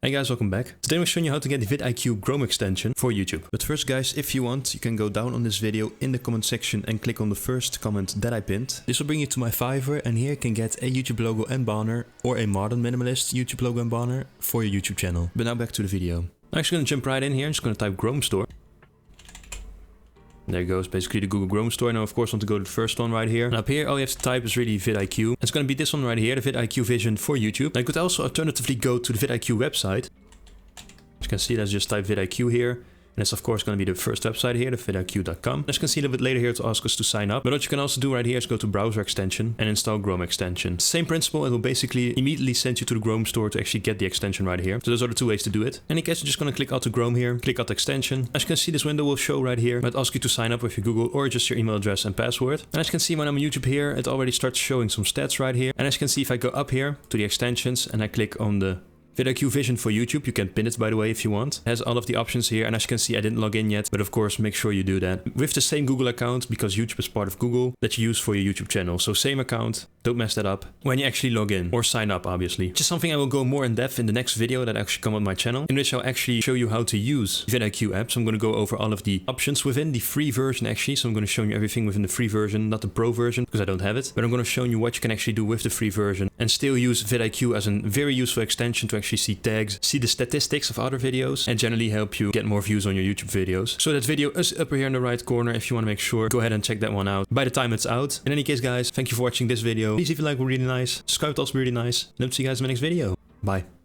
Hey guys, welcome back. Today I'm showing you how to get the VidIQ Chrome extension for YouTube. But first guys, if you want, you can go down on this video in the comment section and click on the first comment that I pinned. This will bring you to my Fiverr, and here you can get a YouTube logo and banner or a modern minimalist YouTube logo and banner for your YouTube channel. But now back to the video. I'm actually going to jump right in here. I'm just going to type Chrome Store. There goes basically the Google Chrome Store. Now of course I want to go to the first one right here. And up here all you have to type is really VidIQ. It's going to be this one right here, the VidIQ Vision for YouTube. Now you could also alternatively go to the VidIQ website. As you can see, let's just type VidIQ here. And it's of course going to be the first website here, the VidIQ.com. As you can see a little bit later here to ask us to sign up. But what you can also do right here is go to browser extension and install Chrome extension. Same principle, it will basically immediately send you to the Chrome store to actually get the extension right here. So those are the two ways to do it. In any case, you're just going to click out to Chrome here, click out extension. As you can see, this window will show right here. It asks you to sign up with your Google or just your email address and password. And as you can see, when I'm on YouTube here, it already starts showing some stats right here. And as you can see, if I go up here to the extensions and I click on the VidIQ Vision for YouTube, you can pin it by the way if you want. It has all of the options here, and as you can see I didn't log in yet, but of course make sure you do that with the same Google account, because YouTube is part of Google, that you use for your YouTube channel. So same account, don't mess that up when you actually log in or sign up obviously. Which is something I will go more in depth in the next video that actually come on my channel, in which I'll actually show you how to use VidIQ app. So I'm going to go over all of the options within the free version actually. So I'm going to show you everything within the free version, not the pro version because I don't have it, but I'm going to show you what you can actually do with the free version and still use VidIQ as a very useful extension to actually see tags, see the statistics of other videos, and generally help you get more views on your YouTube videos. So that video is up here in the right corner. If you want to make sure, go ahead and check that one out by the time it's out. In any case guys, thank you for watching this video. Please, if you like, it really nice. Subscribe, to also be really nice. And hope to see you guys in my next video. Bye.